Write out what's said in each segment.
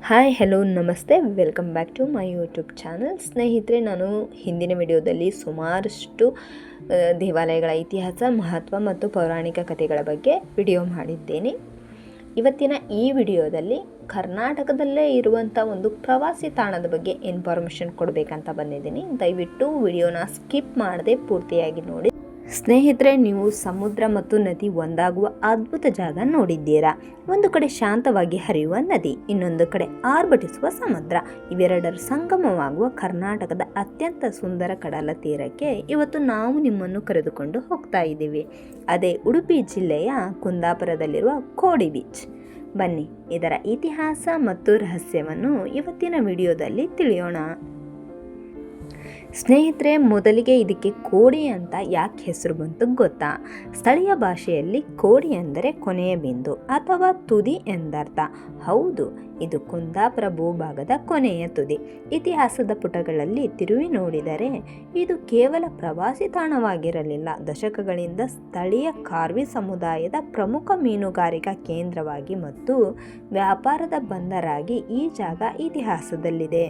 Hi hello ನಮಸ್ತೆ welcome back to my YouTube channel. ಸ್ನೇಹಿತರೆ, ನಾನು ಹಿಂದಿನ ವಿಡಿಯೋದಲ್ಲಿ ಸುಮಾರಷ್ಟು ದೇವಾಲಯಗಳ ಇತಿಹಾಸ, ಮಹತ್ವ ಮತ್ತು ಪೌರಾಣಿಕ ಕಥೆಗಳ ಬಗ್ಗೆ ವಿಡಿಯೋ ಮಾಡಿದ್ದೇನೆ. ಇವತ್ತಿನ ಈ ವಿಡಿಯೋದಲ್ಲಿ ಕರ್ನಾಟಕದಲ್ಲೇ ಇರುವಂಥ ಒಂದು ಪ್ರವಾಸಿ ತಾಣದ ಬಗ್ಗೆ ಇನ್ಫಾರ್ಮೇಷನ್ ಕೊಡಬೇಕಂತ ಬಂದಿದ್ದೀನಿ. ದಯವಿಟ್ಟು ವಿಡಿಯೋನ ಸ್ಕಿಪ್ ಮಾಡದೆ ಪೂರ್ತಿಯಾಗಿ ನೋಡಿ. ಸ್ನೇಹಿತರೆ, ನೀವು ಸಮುದ್ರ ಮತ್ತು ನದಿ ಒಂದಾಗುವ ಅದ್ಭುತ ಜಾಗ ನೋಡಿದ್ದೀರಾ. ಒಂದು ಕಡೆ ಶಾಂತವಾಗಿ ಹರಿಯುವ ನದಿ, ಇನ್ನೊಂದು ಕಡೆ ಆರ್ಭಟಿಸುವ ಸಮುದ್ರ. ಇವೆರಡರ ಸಂಗಮವಾಗುವ ಕರ್ನಾಟಕದ ಅತ್ಯಂತ ಸುಂದರ ಕಡಲ ತೀರಕ್ಕೆ ಇವತ್ತು ನಾವು ನಿಮ್ಮನ್ನು ಕರೆದುಕೊಂಡು ಹೋಗ್ತಾ ಇದ್ದೀವಿ. ಅದೇ ಉಡುಪಿ ಜಿಲ್ಲೆಯ ಕುಂದಾಪುರದಲ್ಲಿರುವ ಕೋಡಿ ಬೀಚ್. ಬನ್ನಿ, ಇದರ ಇತಿಹಾಸ ಮತ್ತು ರಹಸ್ಯವನ್ನು ಇವತ್ತಿನ ವಿಡಿಯೋದಲ್ಲಿ ತಿಳಿಯೋಣ. ಸ್ನೇಹಿತರೆ, ಮೊದಲಿಗೆ ಇದಕ್ಕೆ ಕೋಡಿ ಅಂತ ಯಾಕೆ ಹೆಸರು ಬಂತು ಗೊತ್ತಾ? ಸ್ಥಳೀಯ ಭಾಷೆಯಲ್ಲಿ ಕೋಡಿ ಅಂದರೆ ಕೊನೆಯ ಬಿಂದು ಅಥವಾ ತುದಿ ಎಂದರ್ಥ. ಹೌದು, ಇದು ಕುಂದಾಪುರ ಭೂಭಾಗದ ಕೊನೆಯ ತುದಿ. ಇತಿಹಾಸದ ಪುಟಗಳಲ್ಲಿ ತಿರುವಿ ನೋಡಿದರೆ ಇದು ಕೇವಲ ಪ್ರವಾಸಿ ತಾಣವಾಗಿರಲಿಲ್ಲ. ದಶಕಗಳಿಂದ ಸ್ಥಳೀಯ ಕಾರ್ವಿ ಸಮುದಾಯದ ಪ್ರಮುಖ ಮೀನುಗಾರಿಕಾ ಕೇಂದ್ರವಾಗಿ ಮತ್ತು ವ್ಯಾಪಾರದ ಬಂದರಾಗಿ ಈ ಜಾಗ ಇತಿಹಾಸದಲ್ಲಿದೆ.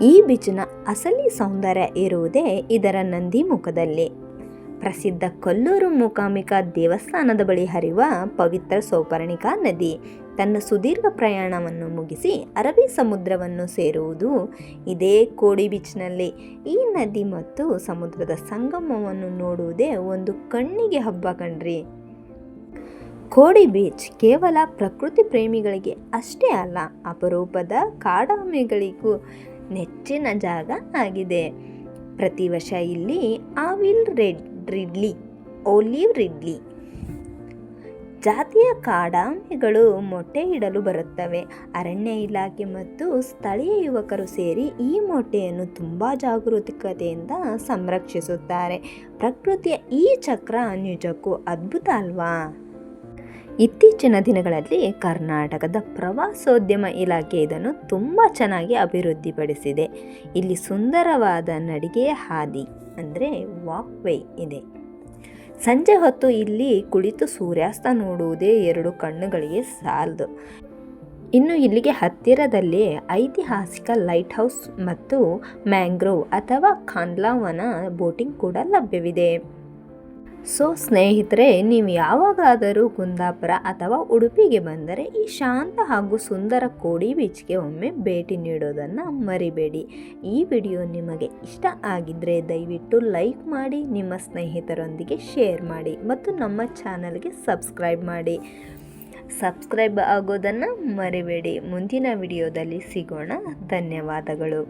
ಈ ಬೀಚ್ನ ಅಸಲಿ ಸೌಂದರ್ಯ ಇರುವುದೇ ಇದರ ನಂದಿ ಮುಖದಲ್ಲಿ. ಪ್ರಸಿದ್ಧ ಕೊಲ್ಲೂರು ಮೂಕಾಂಬಿಕಾ ದೇವಸ್ಥಾನದ ಬಳಿ ಹರಿಯುವ ಪವಿತ್ರ ಸೌಪರ್ಣಿಕಾ ನದಿ ತನ್ನ ಸುದೀರ್ಘ ಪ್ರಯಾಣವನ್ನು ಮುಗಿಸಿ ಅರಬ್ಬಿ ಸಮುದ್ರವನ್ನು ಸೇರುವುದು ಇದೇ ಕೋಡಿ ಬೀಚ್ನಲ್ಲಿ. ಈ ನದಿ ಮತ್ತು ಸಮುದ್ರದ ಸಂಗಮವನ್ನು ನೋಡುವುದೇ ಒಂದು ಕಣ್ಣಿಗೆ ಹಬ್ಬ ಕಣ್ರಿ. ಕೋಡಿ ಬೀಚ್ ಕೇವಲ ಪ್ರಕೃತಿ ಪ್ರೇಮಿಗಳಿಗೆ ಅಷ್ಟೇ ಅಲ್ಲ, ಅಪರೂಪದ ಕಾಡಾಮೆಗಳಿಗೂ ನೆಚ್ಚಿನ ಜಾಗ ಆಗಿದೆ. ಪ್ರತಿ ವರ್ಷ ಇಲ್ಲಿ ಒಲಿವ್ ರಿಡ್ಲಿ ಜಾತಿಯ ಕಾಡಾಮೆಗಳು ಮೊಟ್ಟೆ ಇಡಲು ಬರುತ್ತವೆ. ಅರಣ್ಯ ಇಲಾಖೆ ಮತ್ತು ಸ್ಥಳೀಯ ಯುವಕರು ಸೇರಿ ಈ ಮೊಟ್ಟೆಯನ್ನು ತುಂಬ ಜಾಗರೂಕತೆಯಿಂದ ಸಂರಕ್ಷಿಸುತ್ತಾರೆ. ಪ್ರಕೃತಿಯ ಈ ಚಕ್ರ ನಿಜಕ್ಕೂ ಅದ್ಭುತ ಅಲ್ವಾ? ಇತ್ತೀಚಿನ ದಿನಗಳಲ್ಲಿ ಕರ್ನಾಟಕದ ಪ್ರವಾಸೋದ್ಯಮ ಇಲಾಖೆ ಇದನ್ನು ತುಂಬ ಚೆನ್ನಾಗಿ ಅಭಿವೃದ್ಧಿಪಡಿಸಿದೆ. ಇಲ್ಲಿ ಸುಂದರವಾದ ನಡಿಗೆಯ ಹಾದಿ ಅಂದರೆ ವಾಕ್ವೇ ಇದೆ. ಸಂಜೆ ಹೊತ್ತು ಇಲ್ಲಿ ಕುಳಿತು ಸೂರ್ಯಾಸ್ತ ನೋಡುವುದೇ ಎರಡು ಕಣ್ಣುಗಳಿಗೆ ಸಾಲದು. ಇನ್ನು ಇಲ್ಲಿಗೆ ಹತ್ತಿರದಲ್ಲೇ ಐತಿಹಾಸಿಕ ಲೈಟ್ ಹೌಸ್ ಮತ್ತು ಮ್ಯಾಂಗ್ರೋವ್ ಅಥವಾ ಖಾಂಡ್ಲಾವನ ಬೋಟಿಂಗ್ ಕೂಡ ಲಭ್ಯವಿದೆ. ಸೊ ಸ್ನೇಹಿತರೆ, ನೀವು ಯಾವಾಗಾದರೂ ಕುಂದಾಪುರ ಅಥವಾ ಉಡುಪಿಗೆ ಬಂದರೆ ಈ ಶಾಂತ ಹಾಗೂ ಸುಂದರ ಕೋಡಿ ಬೀಚ್ಗೆ ಒಮ್ಮೆ ಭೇಟಿ ನೀಡೋದನ್ನು ಮರಿಬೇಡಿ. ಈ ವಿಡಿಯೋ ನಿಮಗೆ ಇಷ್ಟ ಆಗಿದ್ದರೆ ದಯವಿಟ್ಟು ಲೈಕ್ ಮಾಡಿ, ನಿಮ್ಮ ಸ್ನೇಹಿತರೊಂದಿಗೆ ಶೇರ್ ಮಾಡಿ ಮತ್ತು ನಮ್ಮ ಚಾನಲ್ಗೆ ಸಬ್ಸ್ಕ್ರೈಬ್ ಆಗೋದನ್ನು ಮರಿಬೇಡಿ. ಮುಂದಿನ ವಿಡಿಯೋದಲ್ಲಿ ಸಿಗೋಣ. ಧನ್ಯವಾದಗಳು.